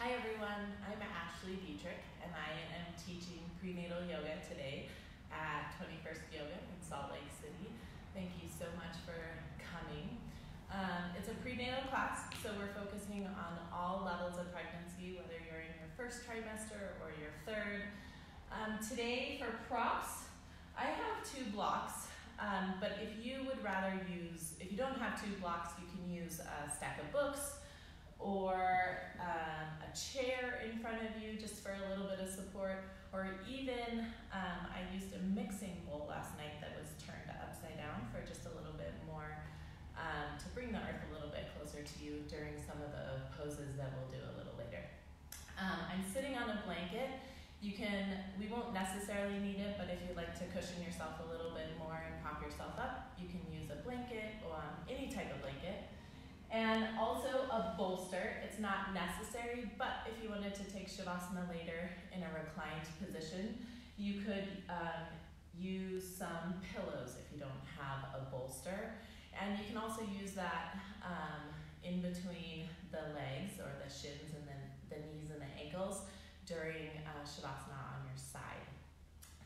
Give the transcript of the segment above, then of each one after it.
Hi everyone, I'm Ashley Dietrich and I am teaching prenatal yoga today at 21st Yoga in Salt Lake City. Thank you so much for coming. It's a prenatal class, so we're focusing on all levels of pregnancy, whether you're in your first trimester or your third. Today for props, I have 2 blocks, but if you don't have 2 blocks, you can use a stack of books or a chair in front of you just for a little bit of support, or even I used a mixing bowl last night that was turned upside down for just a little bit more to bring the earth a little bit closer to you during some of the poses that we'll do a little later. I'm sitting on a blanket. We won't necessarily need it, but if you'd like to cushion yourself a little bit more and pop yourself up, you can use a blanket or any type of blanket. And also a bolster. It's not necessary, but if you wanted to take Shavasana later in a reclined position, you could use some pillows if you don't have a bolster. And you can also use that in between the legs or the shins and then the knees and the ankles during Shavasana on your side.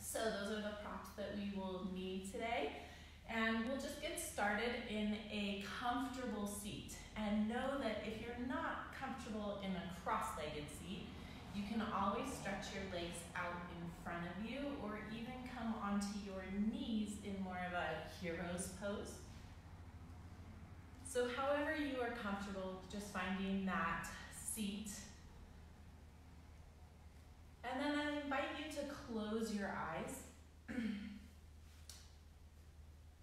So those are the props that we will need today. And we'll just get started in a comfortable seat. And know that if you're not comfortable in a cross-legged seat, you can always stretch your legs out in front of you or even come onto your knees in more of a hero's pose. So however you are comfortable, just finding that seat. And then I invite you to close your eyes.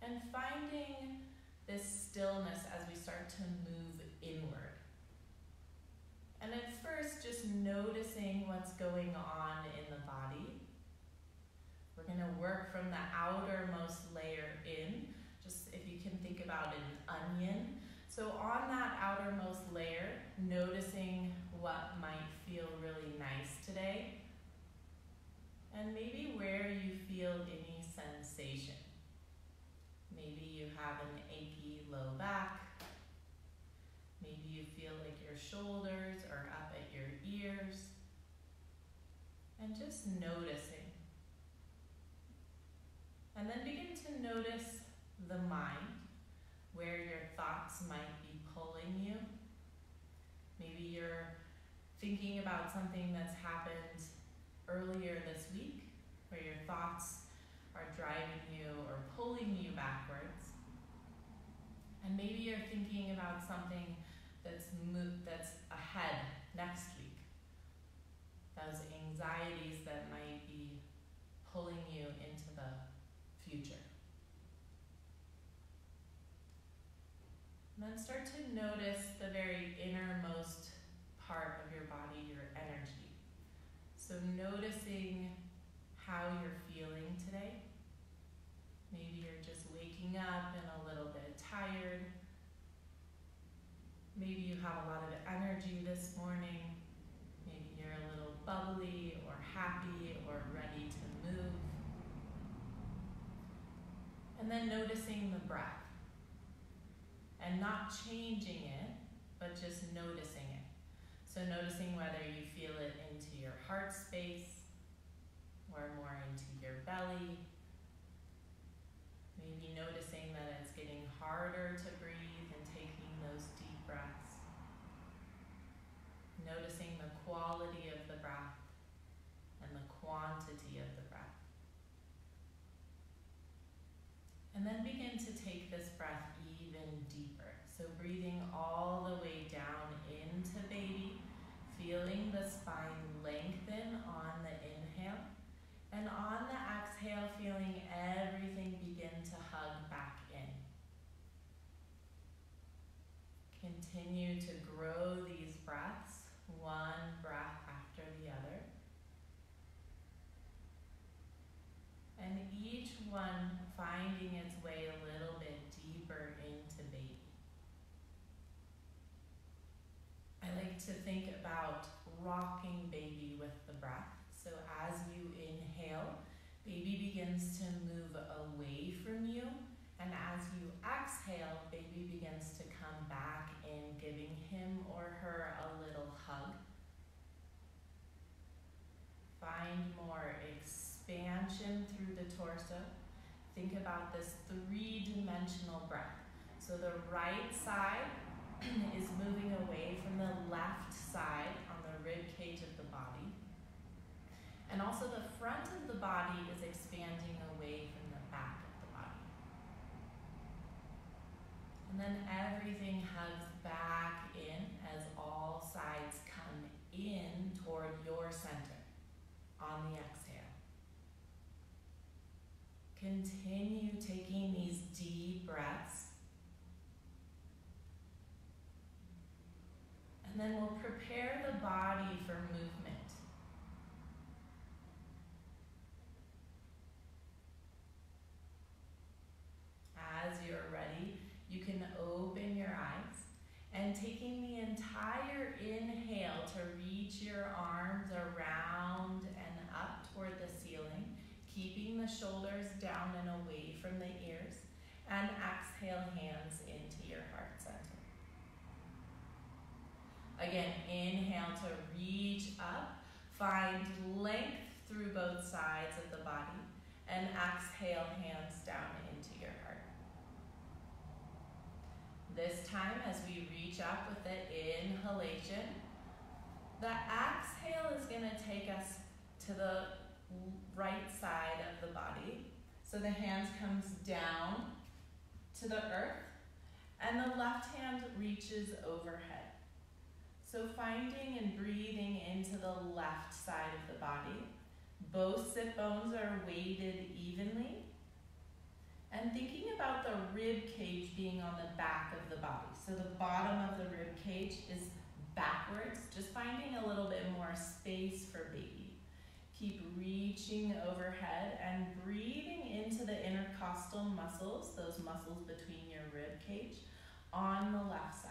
And finding this stillness as we start to move inward. And at first, just noticing what's going on in the body. We're going to work from the outermost layer in, just if you can think about an onion. So on that outermost layer, noticing what might feel really nice today. And maybe where you feel any sensation. Maybe you have an achy low back. Maybe you feel like your shoulders are up at your ears. And just noticing. And then begin to notice the mind, where your thoughts might be pulling you. Maybe you're thinking about something that's happened earlier this week, where your thoughts are driving you or pulling you backwards. And maybe you're thinking about something that's ahead next week. Those anxieties that might be pulling you into the future. And then start to notice the very innermost part of your body, your energy. So noticing how you're feeling today. Maybe you're just waking up and a little bit tired. Maybe you have a lot of energy this morning. Maybe you're a little bubbly or happy or ready to move. And then noticing the breath. And not changing it, but just noticing it. So noticing whether you feel it into your heart space, or more into your belly. Maybe noticing that it's getting harder to breathe and taking those deep breaths. Noticing the quality of the breath and the quantity of the breath. And then begin to take this breath even deeper. So breathing all the way down into baby, feeling the spine lengthen on the inhale. And on the exhale, feeling everything begin to hug back in. Continue to grow these breaths, one breath after the other. And each one finding its way a little bit deeper into baby. I like to think about rocking baby with the breath. So as you inhale, baby begins to move away from you. And as you exhale, baby begins to come back in, giving him or her a little hug. find more expansion through the torso. Think about this three-dimensional breath. So the right side is moving away from the left side on the rib cage of the body. And also the front of the body is expanding away from the back of the body. And then everything hugs back in as all sides come in toward your center on the exhale. Continue taking these deep breaths. And then we'll prepare the body for movement. As you're ready, you can open your eyes and taking the entire inhale to reach your arms around and up toward the ceiling, keeping the shoulders down and away from the ears, and exhale, hands into your heart center. Again, inhale to reach up, find length through both sides of the body, and exhale, hands down into your heart. This time, as we reach up with the inhalation, the exhale is going to take us to the right side of the body. So the hands comes down to the earth, and the left hand reaches overhead. So finding and breathing into the left side of the body. Both sit bones are weighted evenly. And thinking about the rib cage being on the back of the body. So the bottom of the rib cage is backwards, just finding a little bit more space for baby. Keep reaching overhead and breathing into the intercostal muscles, those muscles between your rib cage, on the left side.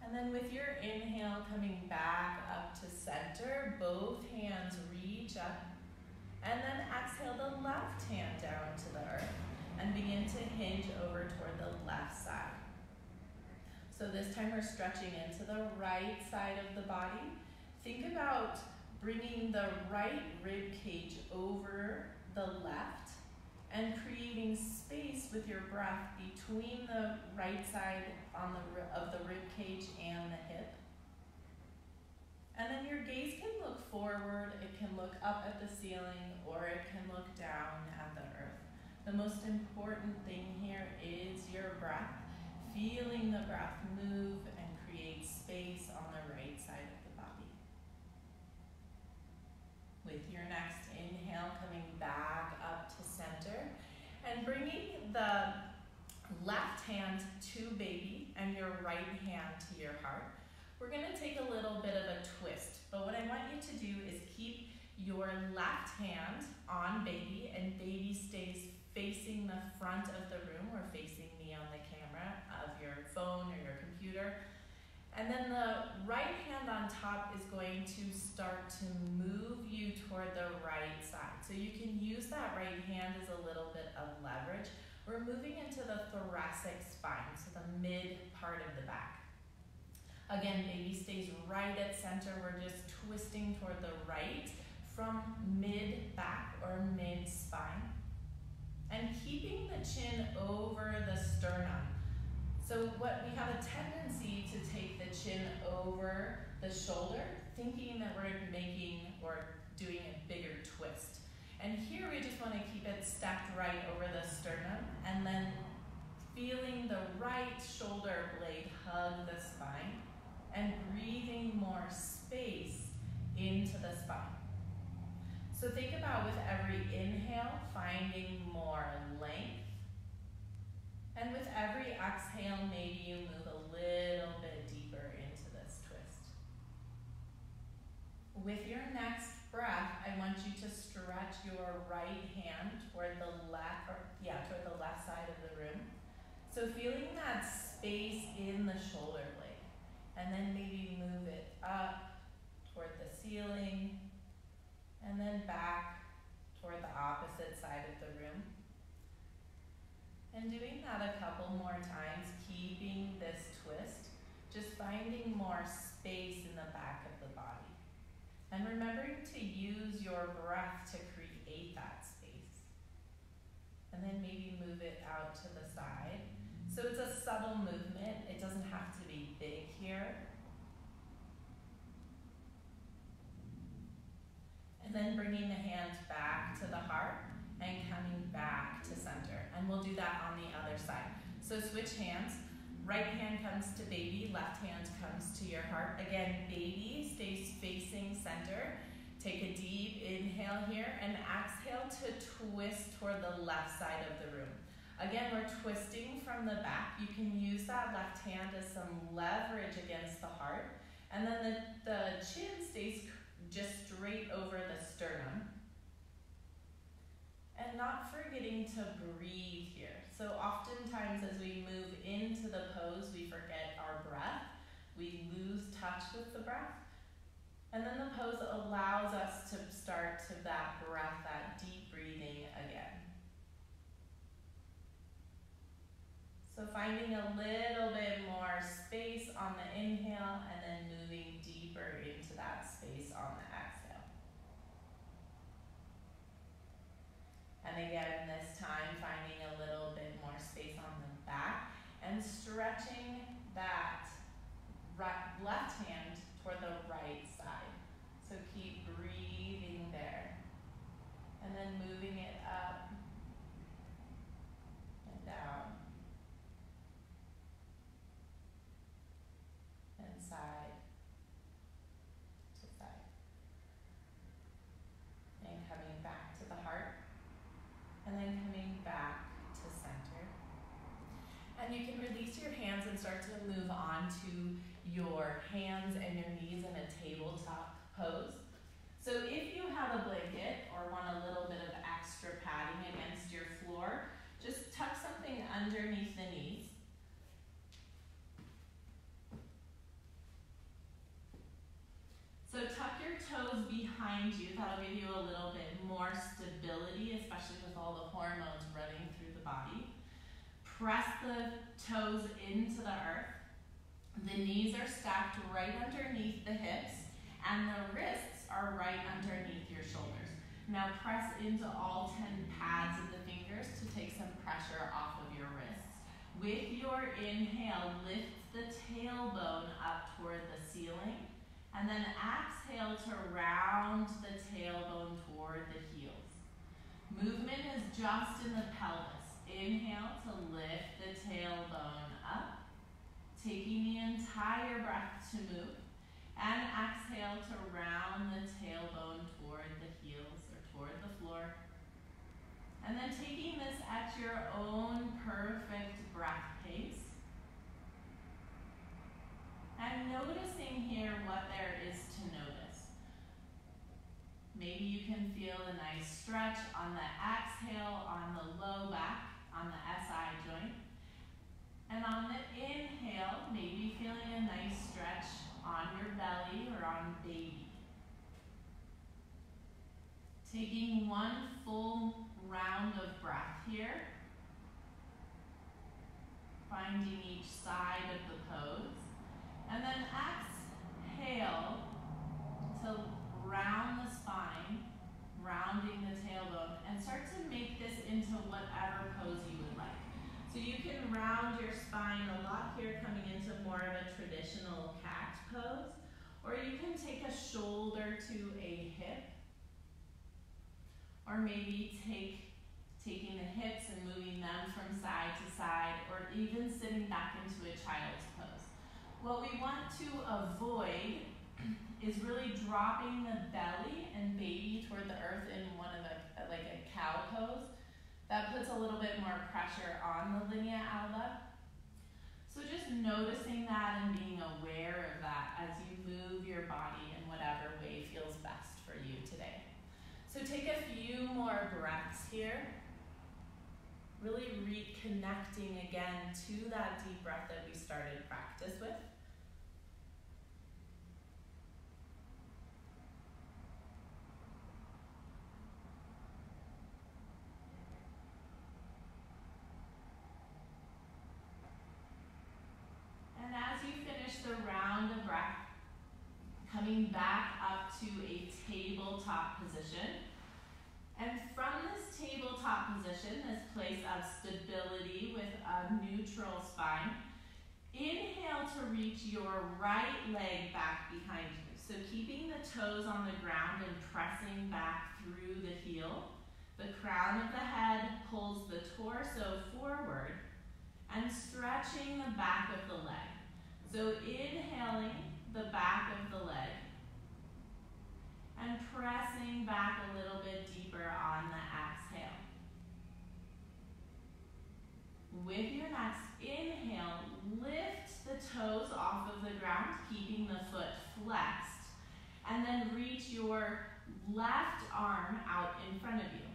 And then with your inhale coming back up to center, both hands reach up. And then exhale the left hand down to the earth and begin to hinge over toward the left side. So this time we're stretching into the right side of the body. Think about bringing the right rib cage over the left and creating space with your breath between the right side of the rib cage and the hip. And then your gaze can look forward, it can look up at the ceiling, or it can look down at the earth. The most important thing here is your breath, feeling the breath move and create space on the right side of the body. With your next inhale, coming back up to center, and bringing the left hand to baby and your right hand to your heart. We're going to take a little bit of a twist, but what I want you to do is keep your left hand on baby, and baby stays facing the front of the room or facing me on the camera of your phone or your computer. And then the right hand on top is going to start to move you toward the right side. So you can use that right hand as a little bit of leverage. We're moving into the thoracic spine, so the mid part of the back. Again, baby stays right at center. We're just twisting toward the right from mid-back or mid-spine. And keeping the chin over the sternum. So we have a tendency to take the chin over the shoulder, thinking that we're making or doing a bigger twist. And here we just want to keep it stacked right over the sternum, and then feeling the right shoulder blade hug the spine, and breathing more space into the spine. So think about with every inhale, finding more length. And with every exhale, maybe you move a little bit deeper into this twist. With your next breath, I want you to stretch your right hand toward the left side of the room. So feeling that space in the shoulder blade. And then maybe move it up toward the ceiling, and then back toward the opposite side of the room. And doing that a couple more times, keeping this twist, just finding more space space in the back of the body. And remembering to use your breath to create that space. And then maybe move it out to the side. So it's a subtle movement. It doesn't have to be big here. And then bringing the hands back to the heart and coming back to center. And we'll do that on the other side. So switch hands. Right hand comes to baby, left hand comes to your heart. Again, baby stays facing center. Take a deep inhale here and exhale to twist toward the left side of the room. Again, we're twisting from the back. You can use that left hand as some leverage against the heart. And then the chin stays just straight over the sternum. And not forgetting to breathe here. So oftentimes as we move into the pose, we forget our breath. We lose touch with the breath. And then the pose allows us to start to that breath, that deep breathing again. So finding a little bit more space on the inhale and then moving deeper into that space on the exhale. And again, this time finding a little bit more space on the back and stretching that left hand toward the right side. So keep breathing there. And then moving it up and down. And side to side. And coming back to the heart. And then coming back to center. And you can release your hands and start to move on to your hands and your knees in a tabletop pose. So if you have a blanket or want a little bit of extra padding against your floor, just tuck something underneath the knees. So tuck your toes behind you. That'll give you a little bit more stability, especially with all the hormones running through the body. Press the toes into the earth. The knees are stacked right underneath the hips, and the wrists are right underneath your shoulders. Now press into all 10 pads of the fingers to take some pressure off of your wrists. With your inhale, lift the tailbone up toward the ceiling. And then exhale to round the tailbone toward the heels. Movement is just in the pelvis. Inhale to lift the tailbone up, taking the entire breath to move. And exhale to round the tailbone toward the heels or toward the floor. And then taking this at your own perfect breath pace. And noticing here what there is to notice. Maybe you can feel a nice stretch on the exhale on the low back, on the SI joint. And on the inhale, maybe feeling a nice stretch on your belly or on baby. Taking one full round of breath here. Finding each side of the pose. And then exhale to round the spine, rounding the tailbone, and start to make this into whatever pose you would like. So you can round your spine a lot here, coming into more of a traditional cat pose, or you can take a shoulder to a hip, or maybe taking the hips and moving them from side to side, or even sitting back into a child's pose. What we want to avoid is really dropping the belly and baby toward the earth in one of like a cow pose. That puts a little bit more pressure on the linea alba. So just noticing that and being aware of that as you move your body in whatever way feels best for you today. So take a few more breaths here. Really reconnecting again to that deep breath that we started practice with. And as you finish the round of breath, Coming back up to a tabletop position. And from this tabletop position, this place of stability with a neutral spine, inhale to reach your right leg back behind you. So keeping the toes on the ground and pressing back through the heel. The crown of the head pulls the torso forward and stretching the back of the leg. So inhaling the back of the leg and pressing back a little bit deeper on the exhale. With your next inhale, lift the toes off of the ground, keeping the foot flexed, and then reach your left arm out in front of you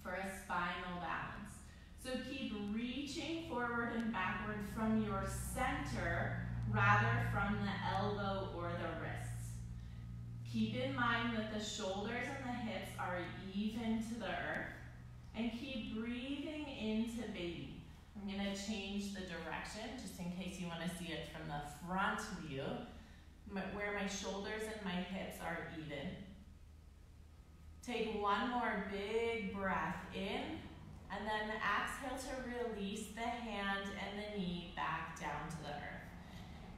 for a spinal balance. So keep reaching forward and backward from your center rather from the elbow or the wrists. Keep in mind that the shoulders and the hips are even to the earth, and keep breathing into baby. I'm going to change the direction just in case you want to see it from the front view, where my shoulders and my hips are even. Take one more big breath in, and then exhale to release the hand and the knee back down to the earth.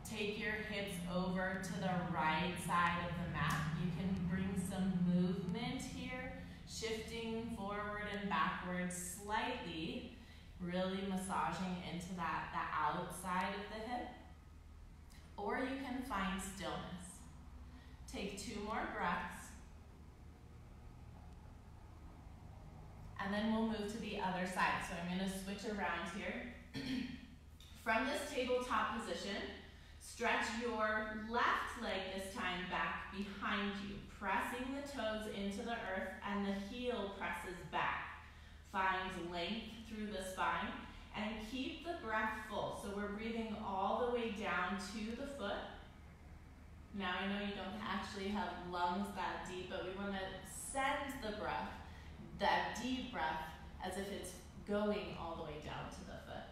Take your hips over to the right side of the mat. You can bring some movement here, shifting forward and backwards slightly, really massaging into the outside of the hip. Or you can find stillness. Take 2 more breaths. And then we'll move to the other side. So I'm going to switch around here. From this tabletop position, stretch your left leg this time back behind you, pressing the toes into the earth and the heel presses back. Find length through the spine and keep the breath full. So we're breathing all the way down to the foot. Now I know you don't actually have lungs that deep, but we want to send the breath, that deep breath, as if it's going all the way down to the foot.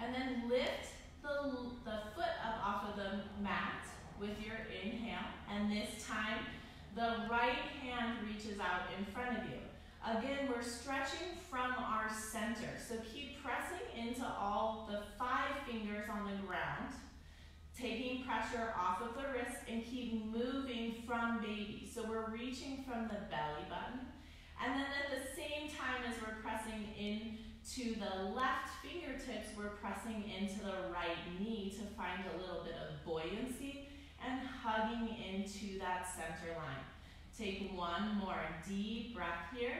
And then lift the foot up off of the mat with your inhale, and this time the right hand reaches out in front of you. Again, we're stretching from our center, so keep pressing into all the 5 fingers on the ground, taking pressure off of the wrist, and keep moving from baby. So we're reaching from the belly button, and then at the same time as we're pressing into the left fingertips, we're pressing into the right knee to find a little bit of buoyancy and hugging into that center line. Take one more deep breath here,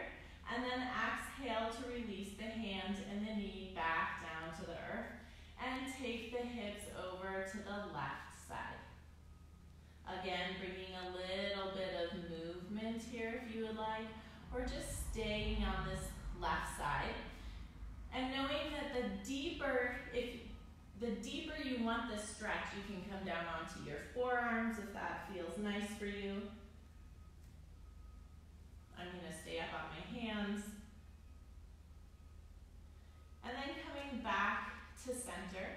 and then exhale to release the hands and the knee back down to the earth, and take the hips over to the left side. Again, bringing a little bit of movement here if you would like, or just staying on this left side. And knowing that the deeper you want this stretch, you can come down onto your forearms if that feels nice for you. I'm going to stay up on my hands. And then coming back to center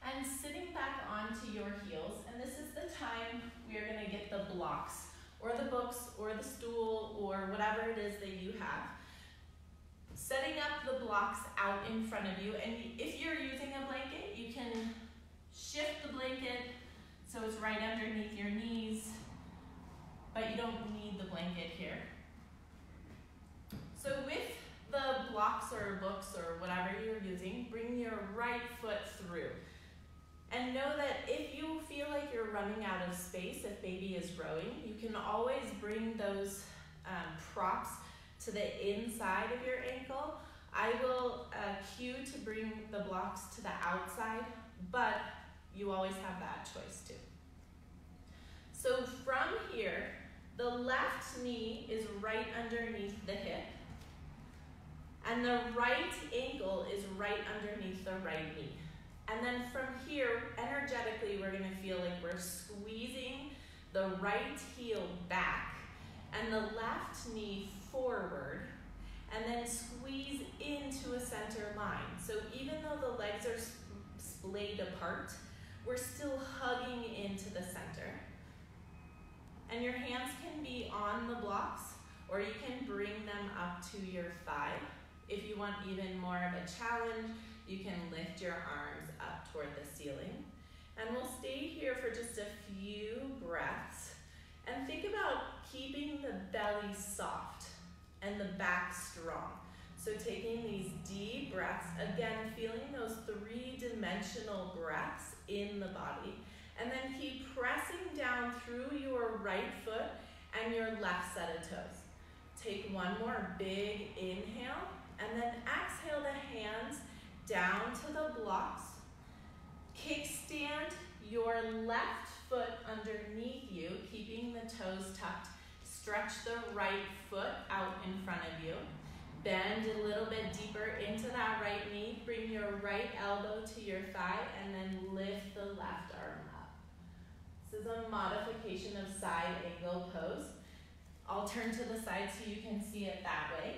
and sitting back onto your heels. And this is the time we are going to get the blocks or the books or the stool or whatever it is that you have. Setting up the blocks out in front of you, and if you're using a blanket, you can shift the blanket so it's right underneath your knees, but you don't need the blanket here. So with the blocks or books or whatever you're using, bring your right foot through. And know that if you feel like you're running out of space, if baby is rowing, you can always bring those props to the inside of your ankle. I will cue to bring the blocks to the outside, but you always have that choice too. So from here, the left knee is right underneath the hip, and the right ankle is right underneath the right knee. And then from here, energetically, we're gonna feel like we're squeezing the right heel back and the left knee forward, and then squeeze into a center line. So even though the legs are splayed apart, we're still hugging into the center. And your hands can be on the blocks, or you can bring them up to your thigh. If you want even more of a challenge, you can lift your arms up toward the ceiling. And we'll stay here for just a few breaths. And think about keeping the belly soft and the back strong. So taking these deep breaths, again, feeling those three-dimensional breaths in the body. And then keep pressing down through your right foot and your left set of toes. Take one more big inhale, and then exhale the hands down to the blocks. Kickstand your left foot underneath you, keeping the toes tucked. Stretch the right foot out in front of you. Bend a little bit deeper into that right knee. Bring your right elbow to your thigh, and then lift the left arm up. This is a modification of side angle pose. I'll turn to the side so you can see it that way.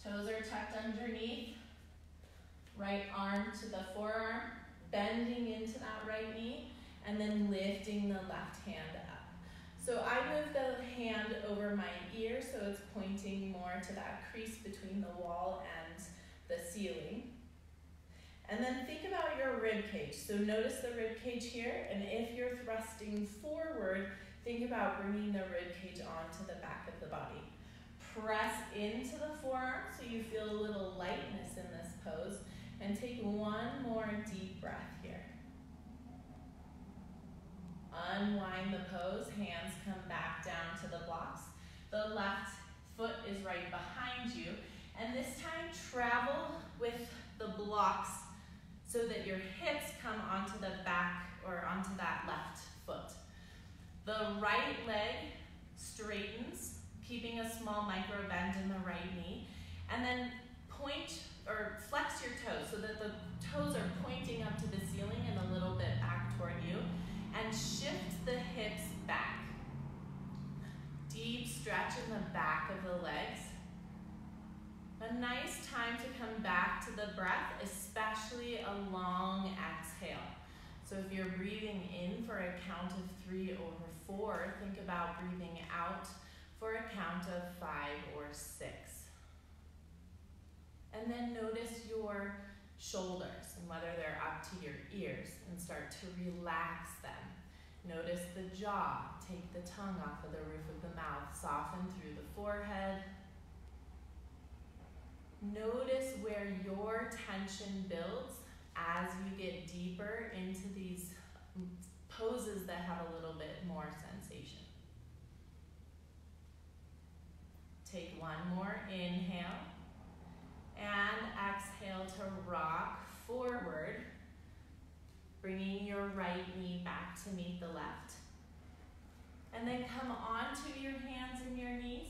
Toes are tucked underneath. Right arm to the forearm, bending into that right knee, and then lifting the left hand up. So I move the hand over my ear so it's pointing more to that crease between the wall and the ceiling. And then think about your rib cage. So notice the rib cage here, and if you're thrusting forward, think about bringing the rib cage onto the back of the body. Press into the forearm so you feel a little lightness in this pose, and take one more deep breath here. Unwind the pose, hands come back down to the blocks. The left foot is right behind you, and this time travel with the blocks so that your hips come onto the back or onto that left foot. The right leg straightens, keeping a small micro bend in the right knee, and then point or flex your toes so that the toes are pointing up to the ceiling and a little bit back toward you, and shift the hips back. Deep stretch in the back of the legs. A nice time to come back to the breath, especially a long exhale. So if you're breathing in for a count of 3 over 4, think about breathing out for a count of 5 or 6. And then notice your shoulders and whether they're up to your ears, and start to relax them. Notice the jaw. Take the tongue off of the roof of the mouth. Soften through the forehead. Notice where your tension builds as you get deeper into these poses that have a little bit more sensation. Take one more inhale. And exhale to rock forward, bringing your right knee back to meet the left. And then come onto your hands and your knees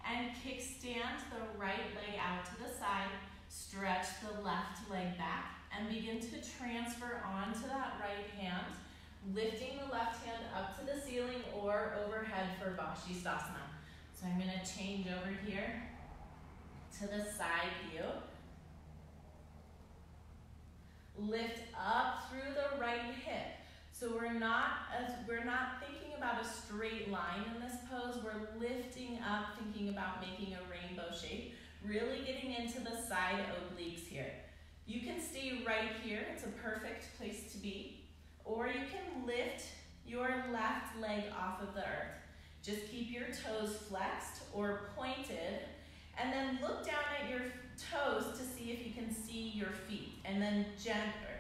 and kickstand the right leg out to the side, stretch the left leg back, and begin to transfer onto that right hand, lifting the left hand up to the ceiling or overhead for Vashisthasana. So I'm going to change over here to the side view. Lift up through the right hip. So we're not thinking about a straight line in this pose. We're lifting up, thinking about making a rainbow shape, really getting into the side obliques here. You can stay right here. It's a perfect place to be. Or you can lift your left leg off of the earth. Just keep your toes flexed or pointed, and then look down at your toes to see if you can see your feet. And then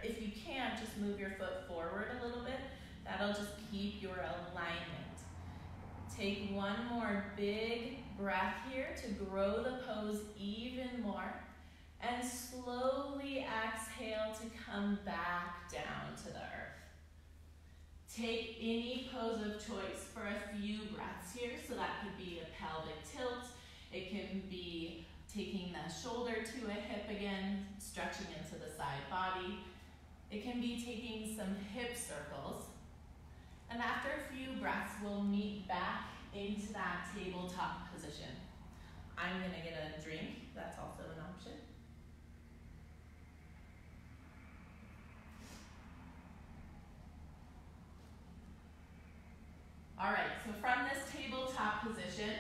if you can't, just move your foot forward a little bit. That'll just keep your alignment. Take one more big breath here to grow the pose even more. And slowly exhale to come back down to the earth. Take any pose of choice for a few breaths here. So that could be a pelvic tilt. It can be taking the shoulder to a hip again, stretching into the side body. It can be taking some hip circles. And after a few breaths, we'll meet back into that tabletop position. I'm going to get a drink. That's also an option. So from this tabletop position,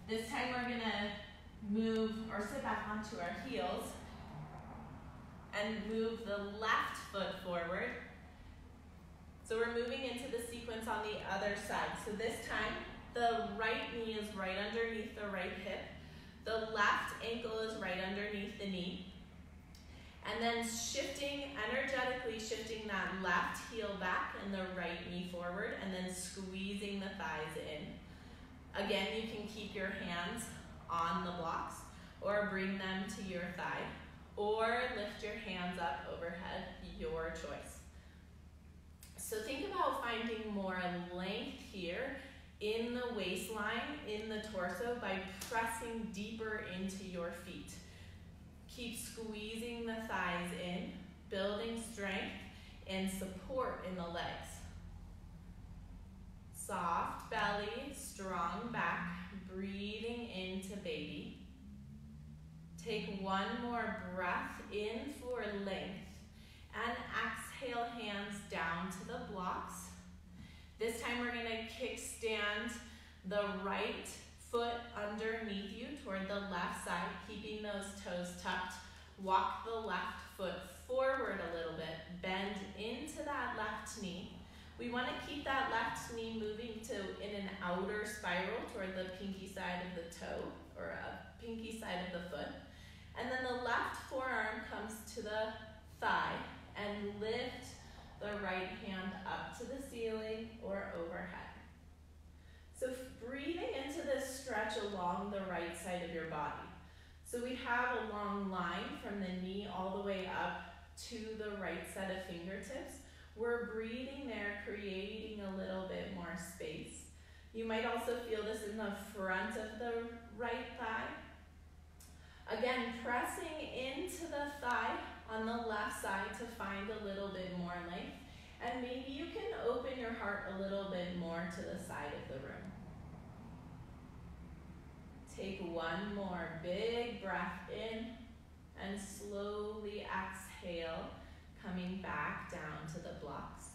this time we're gonna move or sit back onto our heels and move the left foot forward. So we're moving into the sequence on the other side. So this time, the right knee is right underneath the right hip. The left ankle is right underneath the knee. And then energetically shifting that left heel back and the right knee forward, and then squeezing the thighs in. Again, you can keep your hands on the blocks or bring them to your thigh, or lift your hands up overhead, your choice. So think about finding more length here in the waistline, in the torso, by pressing deeper into your feet. Keep squeezing the thighs in, building strength and support in the legs. Soft belly, strong back, breathing into baby. Take one more breath in for length, and exhale, hands down to the blocks. This time we're gonna kickstand the right foot underneath you toward the left side, keeping those toes tucked. Walk the left foot forward a little bit, bend into that left knee. We wanna keep that left knee moving in an outer spiral toward the pinky side of the toe, or a pinky side of the foot. And then the left forearm comes to the thigh, and lift the right hand up to the ceiling or overhead. So breathing into this stretch along the right side of your body. So we have a long line from the knee all the way up to the right set of fingertips. We're breathing there, creating a little bit more space. You might also feel this in the front of the right thigh. Again, pressing into the thigh on the left side to find a little bit more length. And maybe you can open your heart a little bit more to the side of the room. Take one more big breath in and slowly exhale, coming back down to the blocks.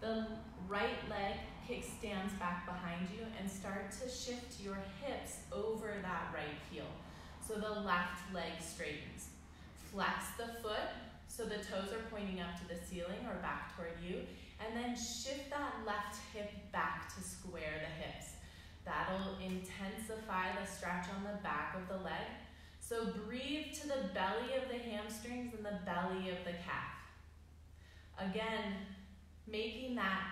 The right leg kickstands back behind you and start to shift your hips over that right heel. So the left leg straightens. Flex the foot so the toes are pointing up to the ceiling or back toward you, and then shift that left hip back to square the hips. That'll intensify the stretch on the back of the leg. So breathe to the belly of the hamstrings and the belly of the calf. Again, making that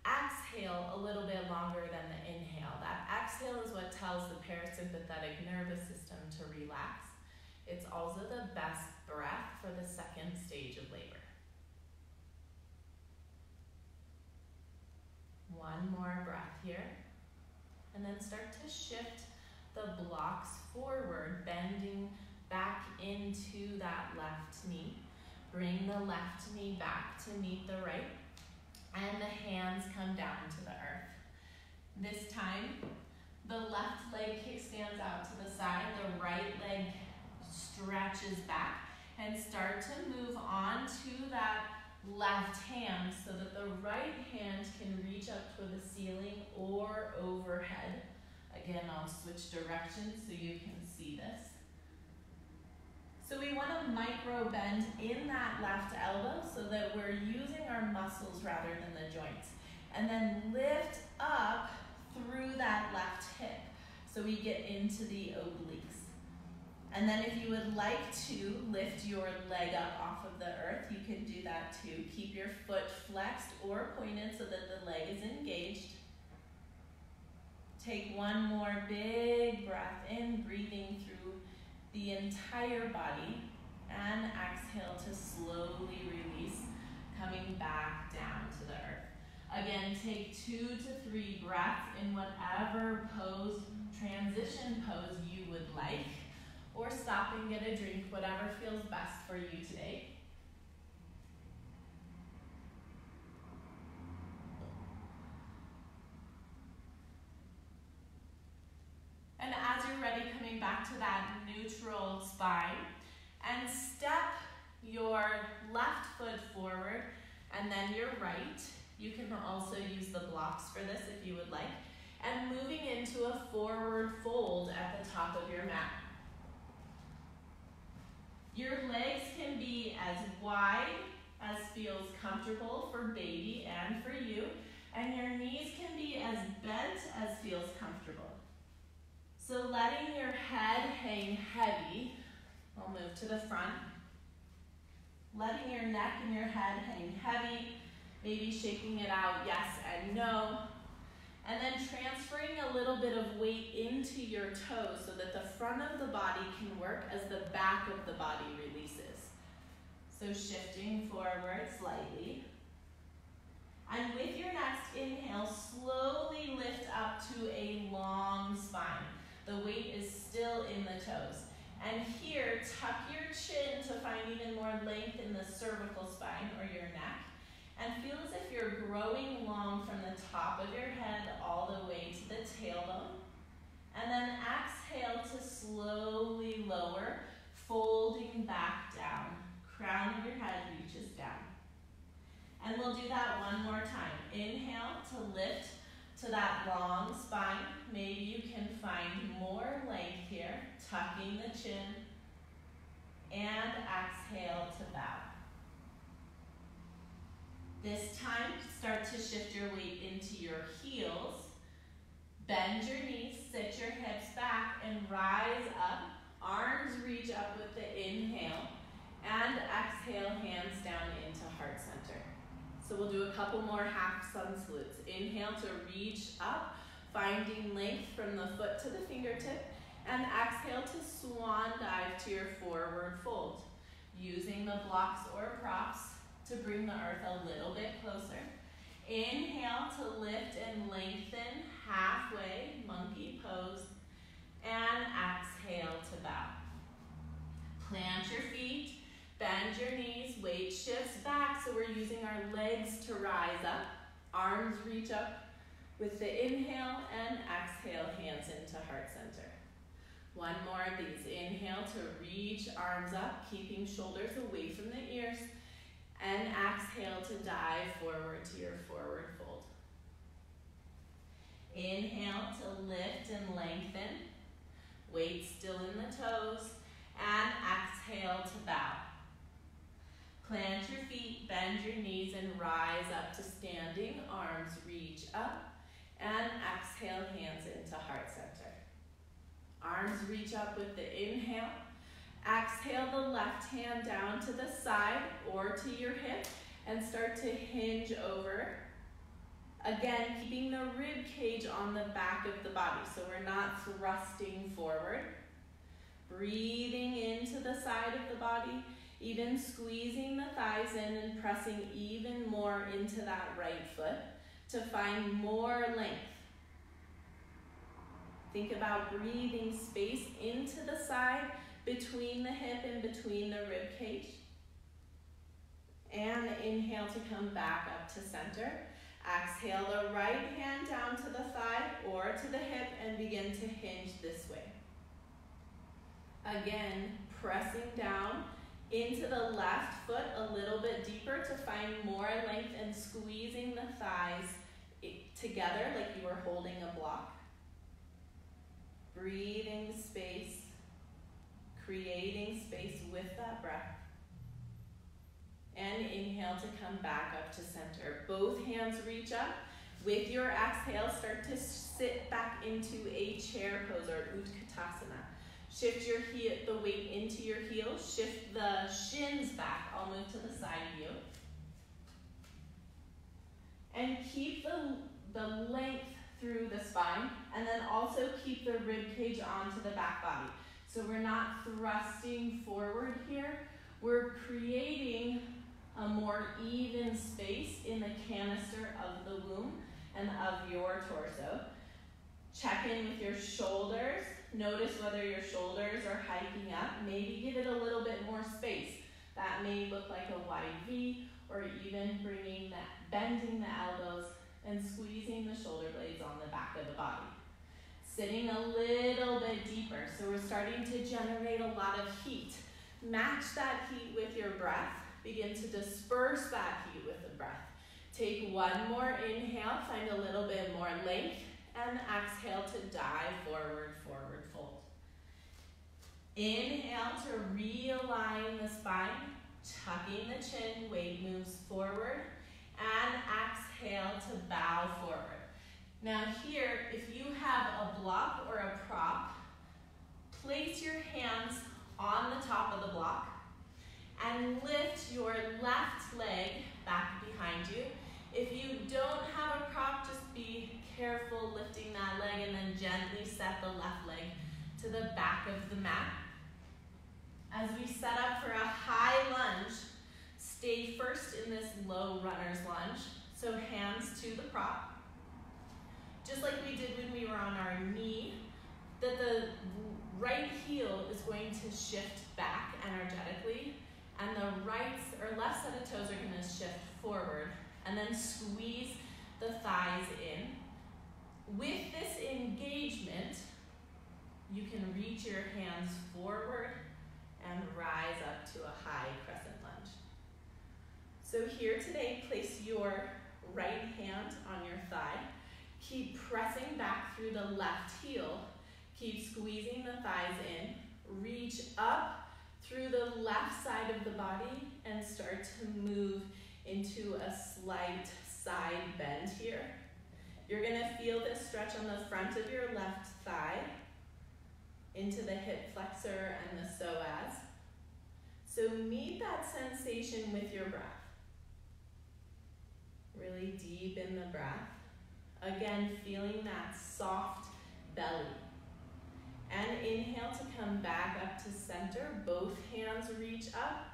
exhale a little bit longer than the inhale. That exhale is what tells the parasympathetic nervous system to relax. It's also the best breath for the second stage of labor. One more breath here. And then start to shift the blocks forward, bending back into that left knee. Bring the left knee back to meet the right. And the hands come down to the earth. This time, the left leg kickstands out to the side, the right leg stretches back, and start to move on to that left hand so that the right hand can reach up toward the ceiling or overhead. Again, I'll switch directions so you can see this. So we want to micro bend in that left elbow so that we're using our muscles rather than the joints. And then lift up through that left hip so we get into the obliques. And then if you would like to lift your leg up off of the earth, you can do that too. Keep your foot flexed or pointed so that the leg is engaged. Take one more big breath in, breathing through the entire body, and exhale to slowly release, coming back down to the earth. Again, take 2 to 3 breaths in whatever pose, transition pose you would like, or stop and get a drink, whatever feels best for you today. And as you're ready, coming back to that neutral spine, and step your left foot forward and then your right. You can also use the blocks for this if you would like. And moving into a forward fold at the top of your mat. Your legs can be as wide as feels comfortable for baby and for you, and your knees can be as bent as feels comfortable. So letting your head hang heavy, I'll move to the front. Letting your neck and your head hang heavy, maybe shaking it out yes and no. And then transferring a little bit of weight into your toes so that the front of the body can work as the back of the body releases. So shifting forward slightly. And with your next inhale, slowly lift up to a long spine. The weight is still in the toes. And here, tuck your chin to find even more length in the cervical spine or your neck. And feel as if you're growing long from the top of your head all the way to the tailbone. And then exhale to slowly lower, folding back down. Crown of your head reaches down. And we'll do that one more time. Inhale to lift to that long spine. Maybe you can find more length here, tucking the chin. And exhale to bow. This time, start to shift your weight into your heels. Bend your knees, sit your hips back, and rise up. Arms reach up with the inhale. And exhale, hands down into heart center. So we'll do a couple more half sun salutes. Inhale to reach up, finding length from the foot to the fingertip. And exhale to swan dive to your forward fold. Using the blocks or props to bring the earth a little bit closer. Inhale to lift and lengthen halfway, monkey pose. And exhale to bow. Plant your feet, bend your knees, weight shifts back, so we're using our legs to rise up. Arms reach up with the inhale and exhale, hands into heart center. One more of these. Inhale to reach arms up, keeping shoulders away from the ears. And exhale to dive forward to your forward fold. Inhale to lift and lengthen. Weight still in the toes. And exhale to bow. Plant your feet, bend your knees, and rise up to standing. Arms reach up. And exhale, hands into heart center. Arms reach up with the inhale. Exhale the left hand down to the side or to your hip and start to hinge over. Again, keeping the rib cage on the back of the body, so we're not thrusting forward. Breathing into the side of the body, even squeezing the thighs in and pressing even more into that right foot to find more length. Think about breathing space into the side, between the hip and between the rib cage. And inhale to come back up to center. Exhale the right hand down to the thigh or to the hip and begin to hinge this way. Again, pressing down into the left foot a little bit deeper to find more length and squeezing the thighs together like you were holding a block. Breathing space. Creating space with that breath. And inhale to come back up to center. Both hands reach up. With your exhale, start to sit back into a chair pose or Utkatasana. Shift your the weight into your heels. Shift the shins back. I'll move to the side view. And keep the length through the spine. And then also keep the rib cage onto the back body. So we're not thrusting forward here. We're creating a more even space in the canister of the womb and of your torso. Check in with your shoulders. Notice whether your shoulders are hiking up. Maybe give it a little bit more space. That may look like a wide V, or even bending the elbows and squeezing the shoulder blades on the back of the body. Sitting a little bit deeper, so we're starting to generate a lot of heat. Match that heat with your breath. Begin to disperse that heat with the breath. Take one more inhale, find a little bit more length, and exhale to dive forward, forward fold. Inhale to realign the spine, tucking the chin, weight moves forward, and exhale to bow forward. Now here, if you have a block or a prop, place your hands on the top of the block and lift your left leg back behind you. If you don't have a prop, just be careful lifting that leg and then gently set the left leg to the back of the mat. As we set up for a high lunge, stay first in this low runner's lunge. So hands to the prop. Just like we did when we were on our knee, that the right heel is going to shift back energetically, and the right or left set of toes are going to shift forward, and then squeeze the thighs in. With this engagement, you can reach your hands forward and rise up to a high crescent lunge. So here today, place your right hand on your thigh. Keep pressing back through the left heel. Keep squeezing the thighs in. Reach up through the left side of the body and start to move into a slight side bend here. You're gonna feel this stretch on the front of your left thigh into the hip flexor and the psoas. So meet that sensation with your breath. Really deep in the breath. Again, feeling that soft belly. And inhale to come back up to center. Both hands reach up.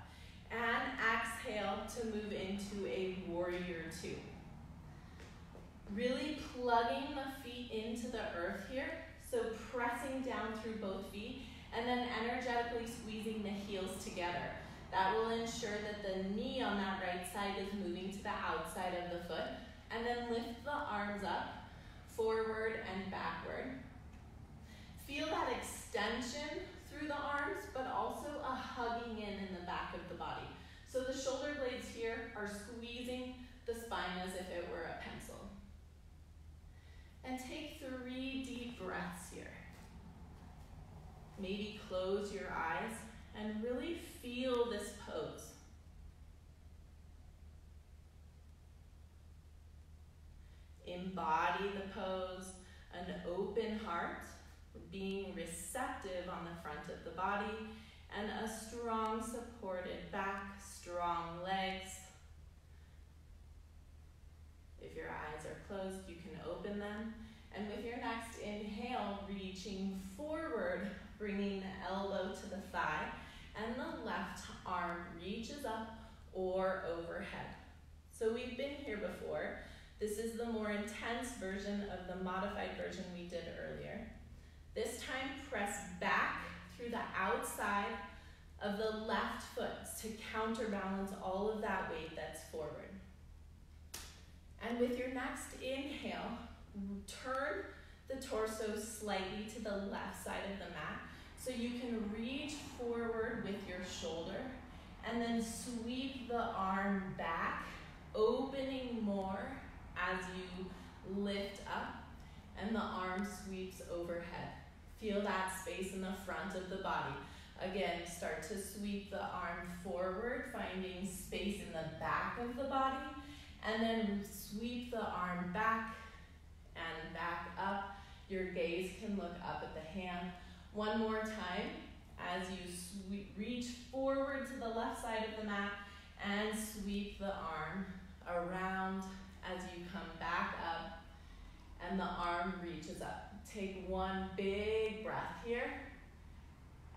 And exhale to move into a warrior two. Really plugging the feet into the earth here. So pressing down through both feet and then energetically squeezing the heels together. That will ensure that the knee on that right side is moving to the outside of the foot. And then lift the arms up, forward and backward. Feel that extension through the arms, but also a hugging in the back of the body. So the shoulder blades here are squeezing the spine as if it were a pencil. And take 3 deep breaths here. Maybe close your eyes and really feel this pose. Embody the pose, an open heart, being receptive on the front of the body, and a strong supported back, strong legs. If your eyes are closed, you can open them. And with your next inhale, reaching forward, bringing the elbow to the thigh, and the left arm reaches up or overhead. So we've been here before. This is the more intense version of the modified version we did earlier. This time, press back through the outside of the left foot to counterbalance all of that weight that's forward. And with your next inhale, turn the torso slightly to the left side of the mat so you can reach forward with your shoulder and then sweep the arm back, opening more as you lift up and the arm sweeps overhead. Feel that space in the front of the body. Again, start to sweep the arm forward, finding space in the back of the body, and then sweep the arm back and back up. Your gaze can look up at the hand. One more time as you reach forward to the left side of the mat and sweep the arm around as you come back up and the arm reaches up. Take one big breath here.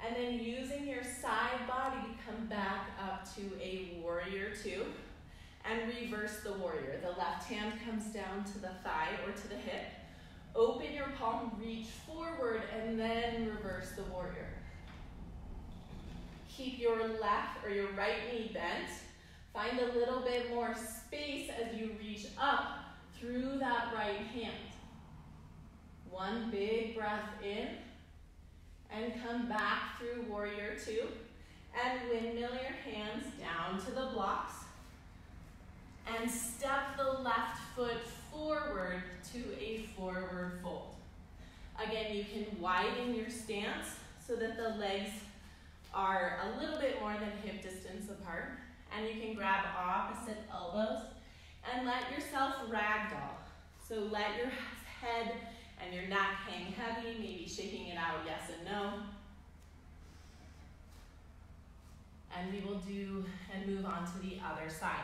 And then using your side body, come back up to a warrior two and reverse the warrior. The left hand comes down to the thigh or to the hip. Open your palm, reach forward, and then reverse the warrior. Keep your left or your right knee bent. Find a little bit more space as you reach up through that right hand. One big breath in and come back through warrior two and windmill your hands down to the blocks and step the left foot forward to a forward fold. Again, you can widen your stance so that the legs are a little bit more than hip distance apart, and you can grab opposite elbows and let yourself ragdoll. So let your head and your neck hang heavy, maybe shaking it out yes and no. And we will do and move on to the other side.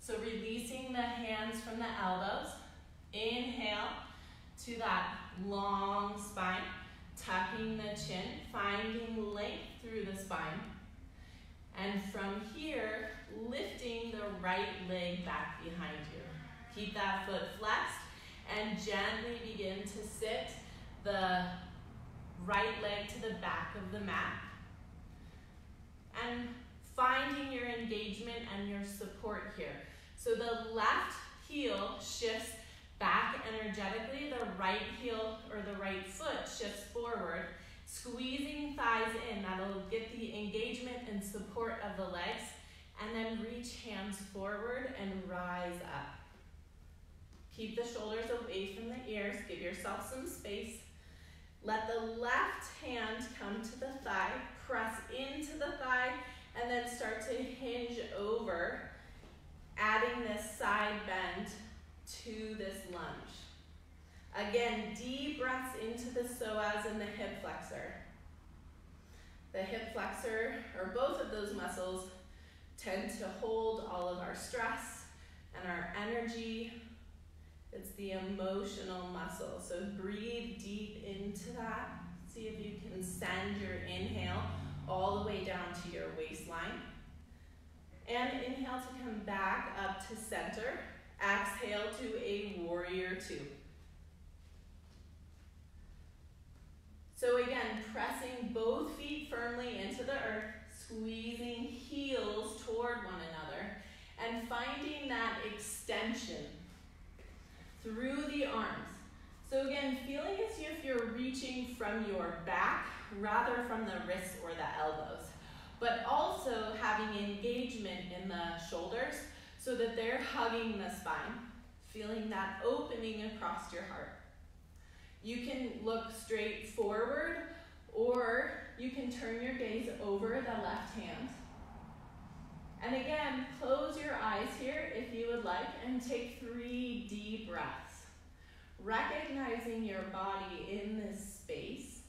So releasing the hands from the elbows, inhale to that long spine, tucking the chin, finding length through the spine. And from here, lifting the right leg back behind you. Keep that foot flexed and gently begin to sit the right leg to the back of the mat. And finding your engagement and your support here. So the left heel shifts back energetically, the right heel or the right foot shifts forward, squeezing thighs in. That'll get the engagement and support of the legs, and then reach hands forward and rise up. Keep the shoulders away from the ears, give yourself some space. Let the left hand come to the thigh, press into the thigh, and then start to hinge over, adding this side bend to this lunge. Again, deep breaths into the psoas and the hip flexor. The hip flexor, or both of those muscles, tend to hold all of our stress and our energy. It's the emotional muscle. So breathe deep into that. See if you can send your inhale all the way down to your waistline. And inhale to come back up to center. Exhale to a warrior two. So again, pressing both feet firmly into the earth, squeezing heels toward one another, and finding that extension through the arms. So again, feeling as if you're reaching from your back rather from the wrists or the elbows, but also having engagement in the shoulders so that they're hugging the spine, feeling that opening across your heart. You can look straight forward, or you can turn your gaze over the left hand. And again, close your eyes here if you would like, and take 3 deep breaths. Recognizing your body in this space,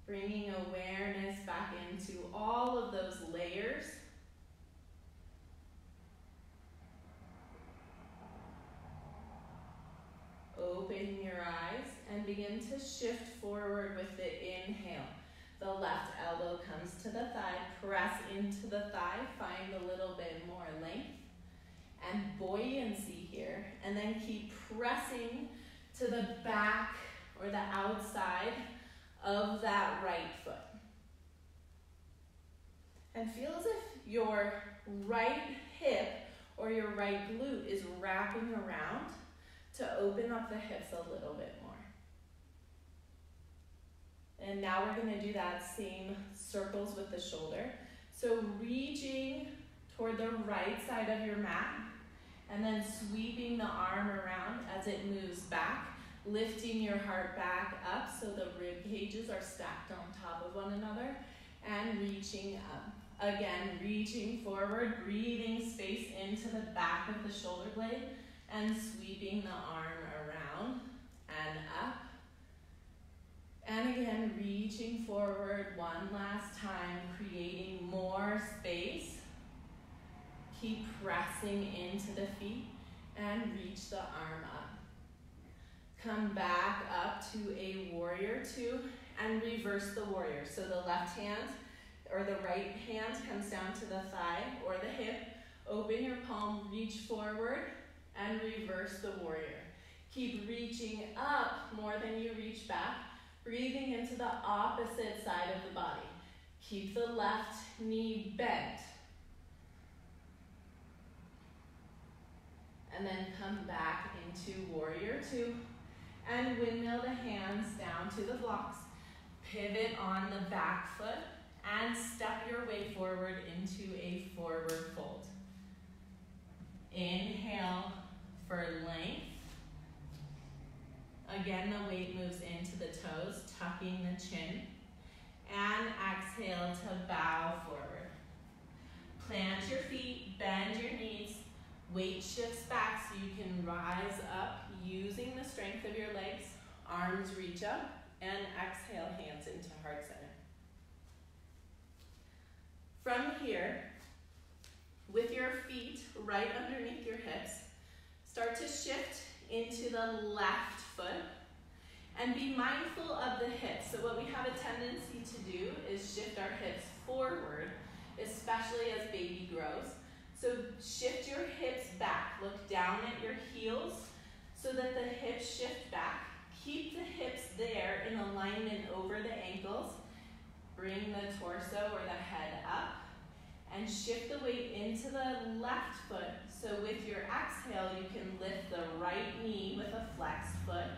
bringing awareness back into all of those layers. Open your eyes and begin to shift forward with the inhale. The left elbow comes to the thigh, press into the thigh, find a little bit more length and buoyancy here, and then keep pressing to the back or the outside of that right foot. And feel as if your right hip or your right glute is wrapping around to open up the hips a little bit more. And now we're going to do that same circles with the shoulder. So reaching toward the right side of your mat, and then sweeping the arm around as it moves back, lifting your heart back up so the rib cages are stacked on top of one another, and reaching up. Again, reaching forward, breathing space into the back of the shoulder blade, and sweeping the arm around and up. And again, reaching forward one last time, creating more space. Keep pressing into the feet and reach the arm up. Come back up to a warrior two and reverse the warrior. So the left hand or the right hand comes down to the thigh or the hip. Open your palm, reach forward, and reverse the warrior. Keep reaching up more than you reach back, breathing into the opposite side of the body. Keep the left knee bent. And then come back into warrior two and windmill the hands down to the blocks. Pivot on the back foot and step your way forward into a forward fold. Inhale for length. Again, the weight moves into the toes, tucking the chin. And exhale to bow forward. Plant your feet, bend your knees. Weight shifts back so you can rise up using the strength of your legs. Arms reach up, and exhale, hands into heart center. From here, with your feet right underneath your hips, start to shift into the left foot and be mindful of the hips. So what we have a tendency to do is shift our hips forward, especially as baby grows. So shift your hips back. Look down at your heels so that the hips shift back. Keep the hips there in alignment over the ankles. Bring the torso or the head up and shift the weight into the left foot. So with your exhale, you can lift the right knee with a flexed foot.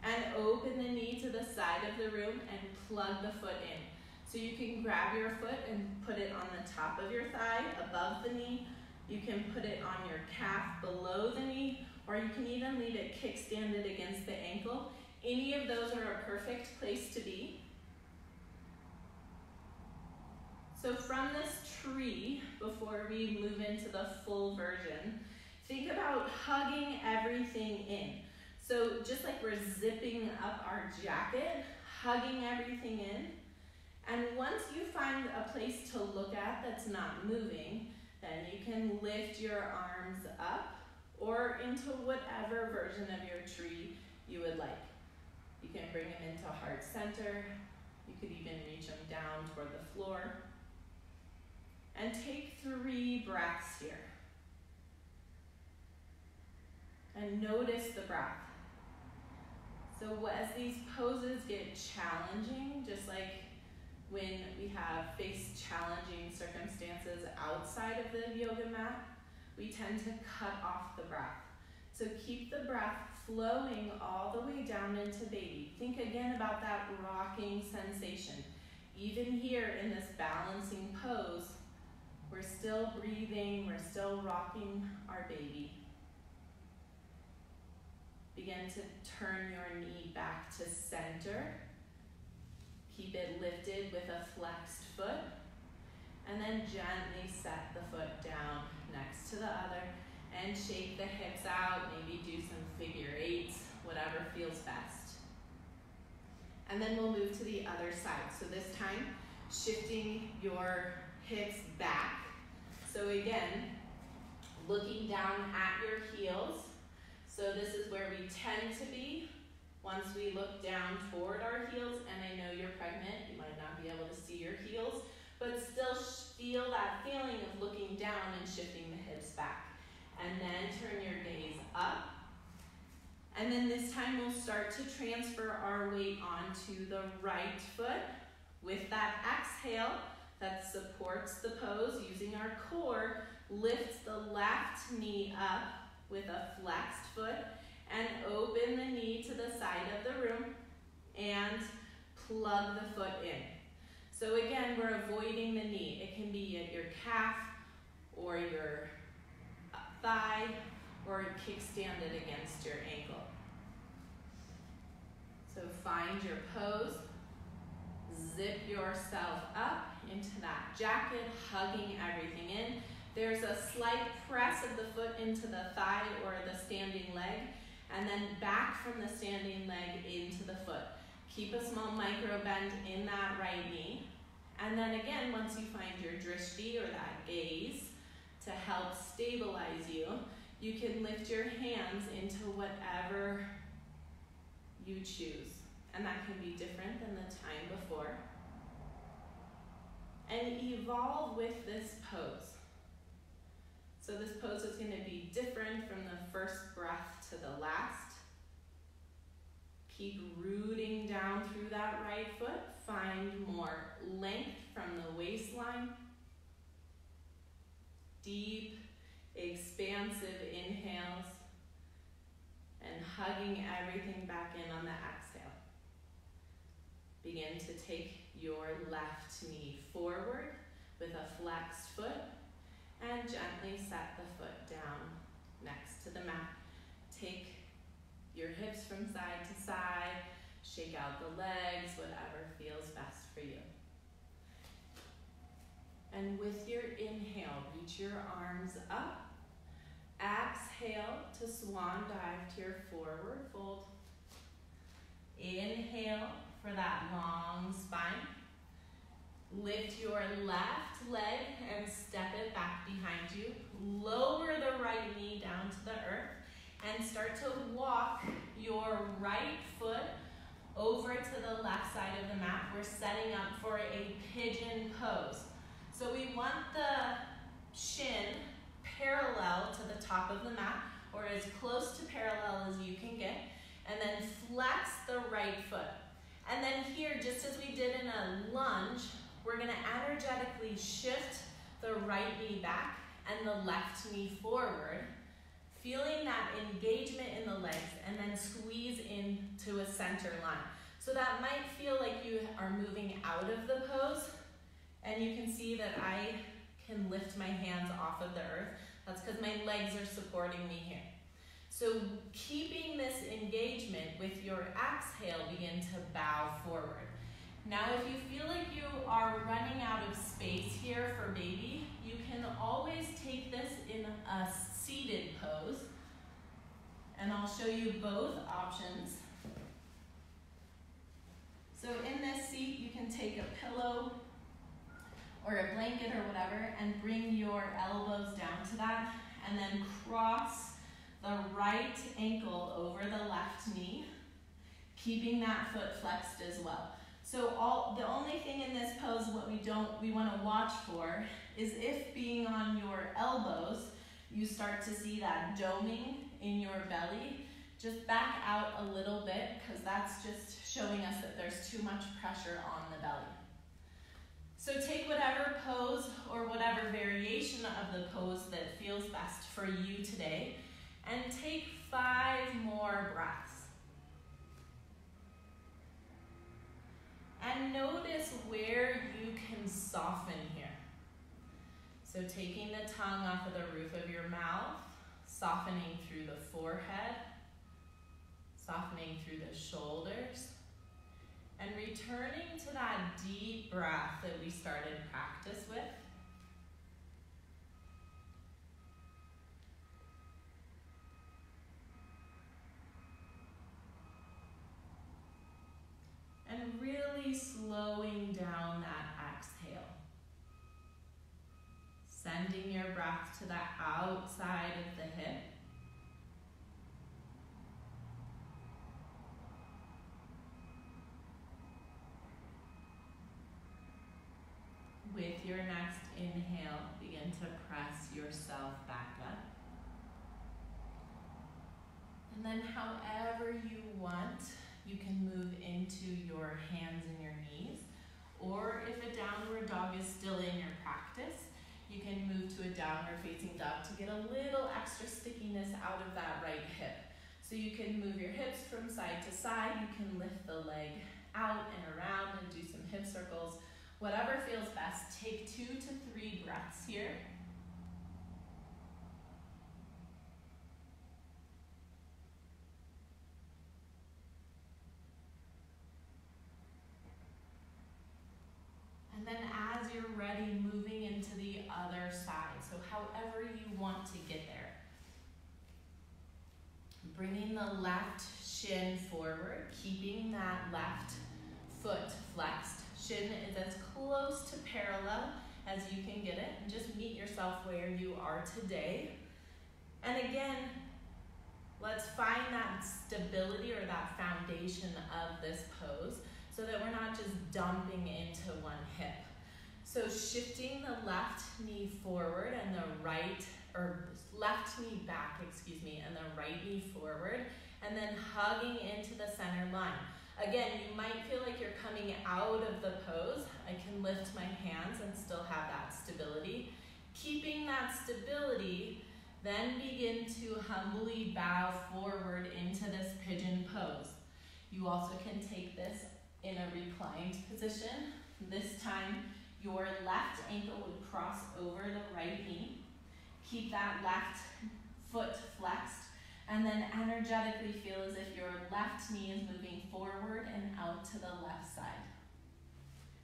And open the knee to the side of the room and plug the foot in. So you can grab your foot and put it on the top of your thigh, above the knee. You can put it on your calf, below the knee, or you can even leave it kickstanded against the ankle. Any of those are a perfect place to be. So from this tree, before we move into the full version, think about hugging everything in. So just like we're zipping up our jacket, hugging everything in. And once you find a place to look at that's not moving, then you can lift your arms up or into whatever version of your tree you would like. You can bring them into heart center. You could even reach them down toward the floor. And take 3 breaths here. And notice the breath. So as these poses get challenging, just like when we have faced challenging circumstances outside of the yoga mat, we tend to cut off the breath. So keep the breath flowing all the way down into baby. Think again about that rocking sensation. Even here in this balancing pose, we're still breathing, we're still rocking our baby. Begin to turn your knee back to center. Keep it lifted with a flexed foot. And then gently set the foot down next to the other and shake the hips out. Maybe do some figure eights, whatever feels best. And then we'll move to the other side. So this time, shifting your hips back. So again, looking down at your heels. So this is where we tend to be once we look down toward our heels. And I know you're pregnant, you might not be able to see your heels, but still feel that feeling of looking down and shifting the hips back. And then turn your gaze up. And then this time we'll start to transfer our weight onto the right foot. With that exhale that supports the pose, using our core, lift the left knee up with a flexed foot and open the knee to the side of the room and plug the foot in. So again, we're avoiding the knee. It can be at your calf or your thigh or kickstand it against your ankle. So find your pose. Zip yourself up into that jacket, hugging everything in. There's a slight press of the foot into the thigh or the standing leg, and then back from the standing leg into the foot. Keep a small micro bend in that right knee. And then again, once you find your drishti or that gaze to help stabilize you, you can lift your hands into whatever you choose. And that can be different than the time before. And evolve with this pose. So this pose is going to be different from the first breath to the last. Keep rooting down through that right foot. Find more length from the waistline. Deep, expansive inhales. And hugging everything back in on the exhale. Begin to take your left knee forward with a flexed foot and gently set the foot down next to the mat. Take your hips from side to side, shake out the legs, whatever feels best for you. And with your inhale, reach your arms up. Exhale to swan dive to your forward fold. Inhale for that long spine. Lift your left leg and step it back behind you. Lower the right knee down to the earth and start to walk your right foot over to the left side of the mat. We're setting up for a pigeon pose. So we want the shin parallel to the top of the mat, or as close to parallel as you can get, and then flex the right foot. And then here, just as we did in a lunge, we're gonna energetically shift the right knee back and the left knee forward, feeling that engagement in the legs, and then squeeze into a center line. So that might feel like you are moving out of the pose, and you can see that I can lift my hands off of the earth. That's because my legs are supporting me here. So keeping this engagement with your exhale, begin to bow forward. Now if you feel like you are running out of space here for baby, you can always take this in a seated pose. And I'll show you both options. So in this seat, you can take a pillow or a blanket or whatever and bring your elbows down to that, and then cross the right ankle over the left knee, keeping that foot flexed as well. So the only thing in this pose, what we want to watch for is if being on your elbows, you start to see that doming in your belly, just back out a little bit, because that's just showing us that there's too much pressure on the belly. So take whatever pose or whatever variation of the pose that feels best for you today, and take 5 more breaths. And notice where you can soften here. So taking the tongue off of the roof of your mouth, softening through the forehead, softening through the shoulders, and returning to that deep breath that we started practice with. And really slowing down that exhale. Sending your breath to the outside of the hip. With your next inhale, begin to press yourself back up. And then however you want, you can move into your hands and your knees. Or if a downward dog is still in your practice, you can move to a downward facing dog to get a little extra stickiness out of that right hip. So you can move your hips from side to side. You can lift the leg out and around and do some hip circles. Whatever feels best. Take 2 to 3 breaths here. And then as you're ready, moving into the other side. So however you want to get there. Bringing the left shin forward, keeping that left foot flexed. Shin is as close to parallel as you can get it. And just meet yourself where you are today. And again, let's find that stability or that foundation of this pose so that we're not just dumping into one hip. So shifting the left knee forward and the right, or left knee back, and the right knee forward, and then hugging into the center line. Again, you might feel like you're coming out of the pose. I can lift my hands and still have that stability. Keeping that stability, then begin to humbly bow forward into this pigeon pose. You also can take this in a reclined position. This time, your left ankle would cross over the right knee. Keep that left foot flexed, and then energetically feel as if your left knee is moving forward and out to the left side.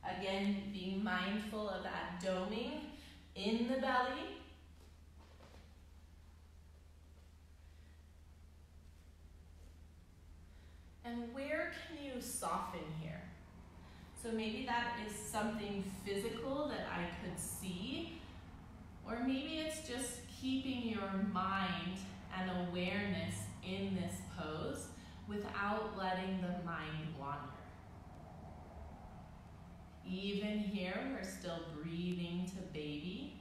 Again, being mindful of that doming in the belly. And where can you soften here? So maybe that is something physical that I could see, or maybe it's just keeping your mind and awareness in this pose without letting the mind wander. Even here, we're still breathing to baby.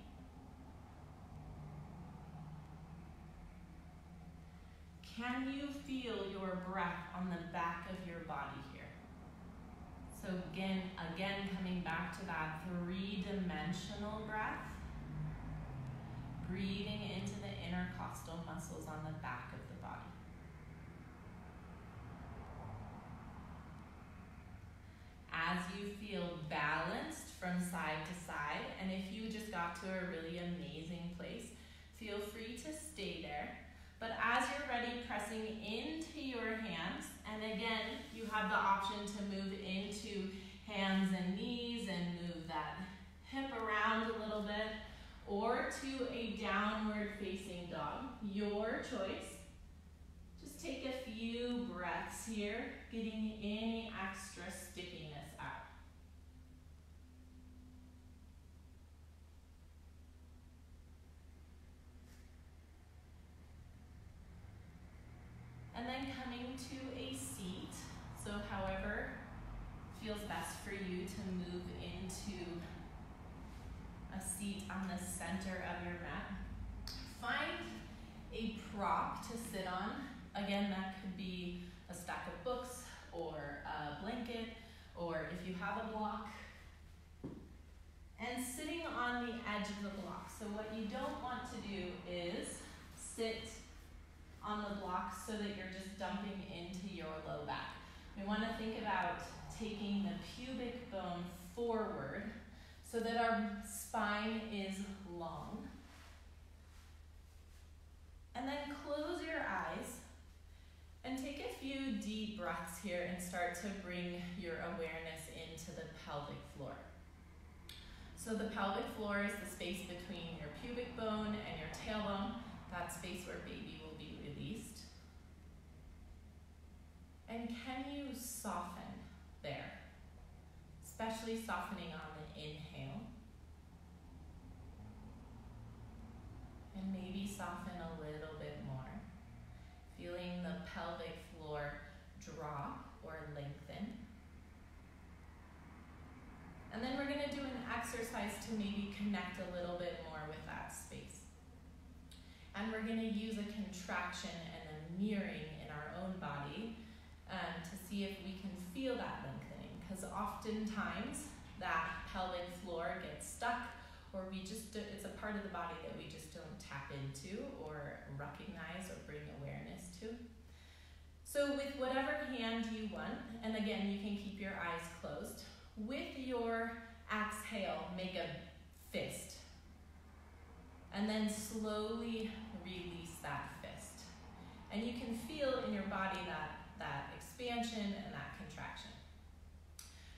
Can you feel your breath on the back of your body here? So again, coming back to that three-dimensional breath, breathing into the intercostal muscles on the back of the body. As you feel balanced from side to side, and if you just got to a really amazing place, feel free to stay there. But as you're ready, pressing into your hands, and again, you have the option to move into hands and knees and move that hip around a little bit, or to a downward facing dog, your choice. Just take a few breaths here, getting any extra stickiness out. And then coming to a seat, so however feels best for you to move into a seat on the center of your mat. Find a prop to sit on. Again, that could be a stack of books or a blanket, or if you have a block. And sitting on the edge of the block. So what you don't want to do is sit on the block so that you're just dumping into your low back. We want to think about taking the pubic bone forward so that our spine is long. And then close your eyes and take a few deep breaths here and start to bring your awareness into the pelvic floor. So the pelvic floor is the space between your pubic bone and your tailbone, that space where baby will be released. And can you soften there? Especially softening on the inhale. And maybe soften a little bit more. Feeling the pelvic floor drop or lengthen. And then we're going to do an exercise to maybe connect a little bit more with that space. And we're going to use a contraction and a mirroring in our own body to see if we can feel that lengthening. Because oftentimes that pelvic floor gets stuck, or it's a part of the body that we just don't tap into or recognize or bring awareness to. So with whatever hand you want, and again, you can keep your eyes closed. With your exhale, make a fist. And then slowly release that fist. And you can feel in your body that expansion and that contraction.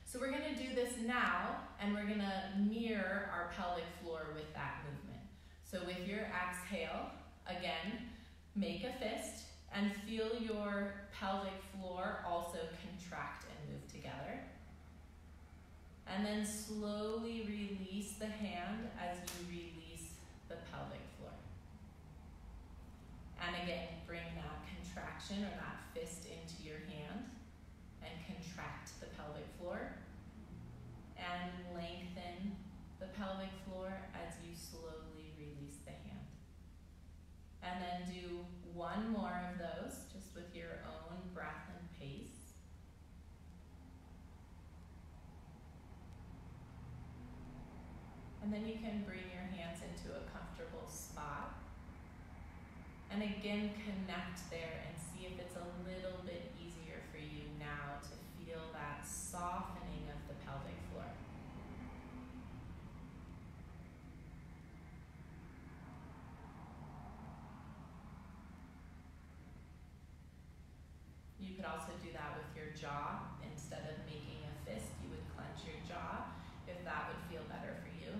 So we're going to do this now, and we're going to mirror our pelvic floor with that movement. So with your exhale, again, make a fist and feel your pelvic floor also contract and move together. And then slowly release the hand as you release the pelvic floor. And again, bring that contraction or that fist into your hand and contract the pelvic floor. And lengthen the pelvic floor as you slowly release the hand. And then do one more of those, just with your own breath and pace. And then you can bring your hands into a comfortable spot. And again, connect there and see if it's a little bit easier for you now to feel that softening of the pelvic floor. could also do that with your jaw. Instead of making a fist, you would clench your jaw if that would feel better for you.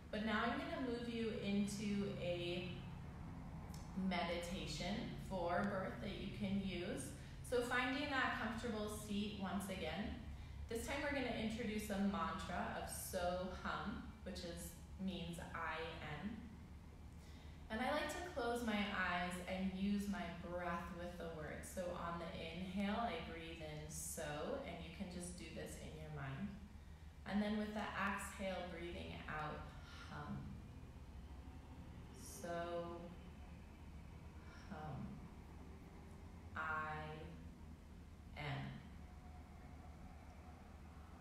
But now I'm going to move you into a meditation for birth that you can use. So finding that comfortable seat once again. This time we're going to introduce a mantra of so hum, which means I am. And I like to close my eyes and use my breath with the words. So on the inhale, I breathe in so, and you can just do this in your mind. And then with the exhale, breathing out, hum. So, hum. I am.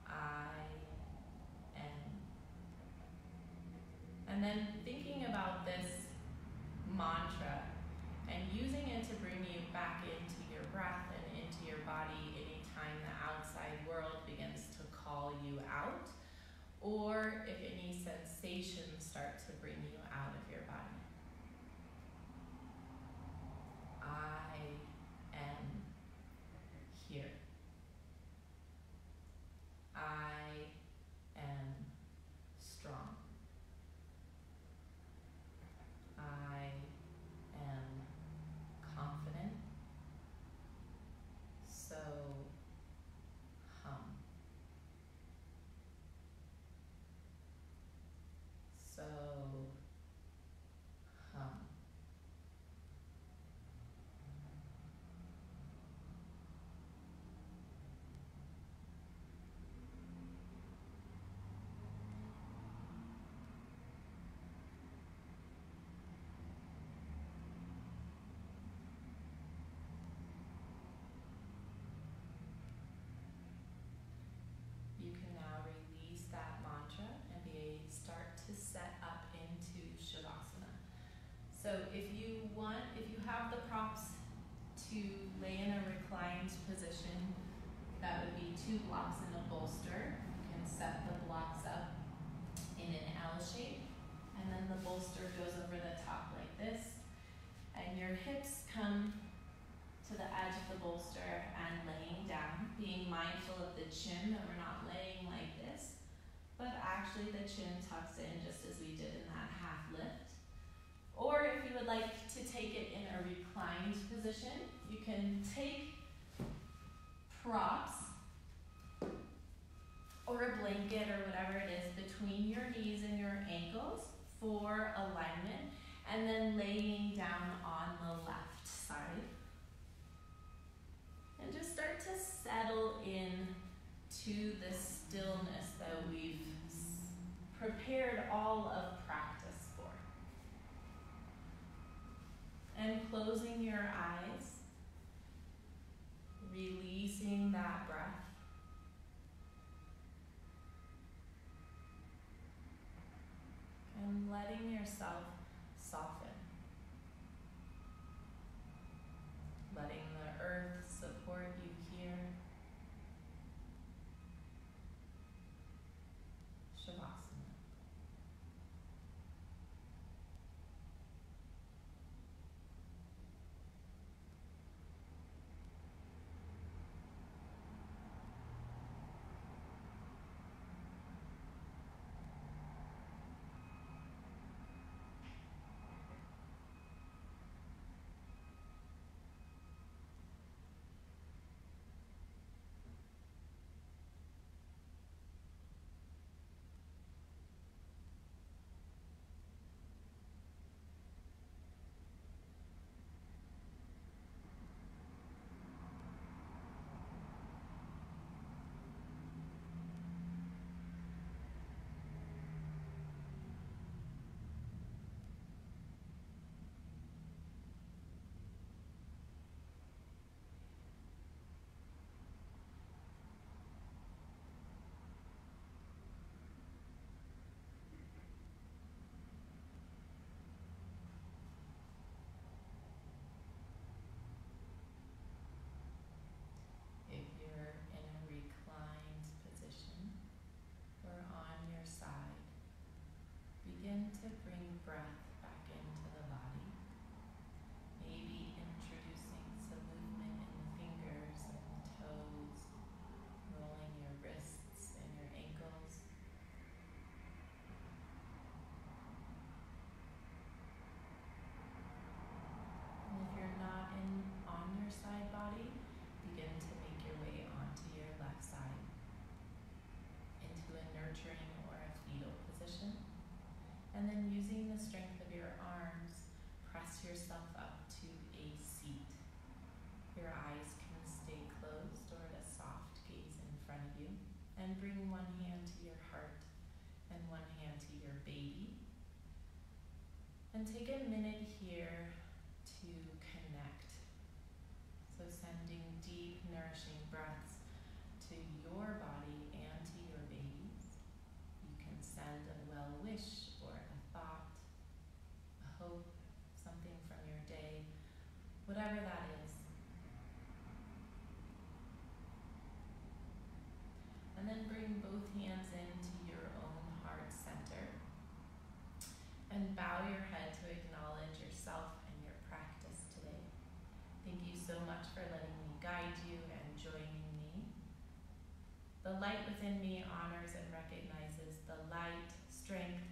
I am. And then thinking about this mantra and using it to bring you back into your breath and into your body anytime the outside world begins to call you out, or if any sensations start to bring you out of your body. I am here. I am strong. I am confident. So hum. So hum. You can now release that mantra and start to set up into Shavasana. So if you have the props to lay in a reclined position, that would be 2 blocks in a bolster. You can set the blocks up in an L shape, and then the bolster goes over the top like this, and your hips come to the edge of the bolster and laying down, being mindful of the chin, that we're not laying like this, but actually the chin tucks in just as we did in that half lift. Or if you would like to take it in a reclined position, you can take props or a blanket or whatever it is between your knees and your ankles for alignment, and then laying down on the left side. And just start to settle in to the stillness that we've prepared all of practice for. And closing your eyes, releasing that breath. And letting yourself soften. Letting the earth support you here. Shavasana. And bring one hand to your heart and one hand to your baby. And take a minute here to connect. So sending deep, nourishing breaths to your body and to your babies. You can send a well wish or a thought, a hope, something from your day, whatever that is. And then bring both hands into your own heart center. And bow your head to acknowledge yourself and your practice today. Thank you so much for letting me guide you and joining me. The light within me honors and recognizes the light, strength,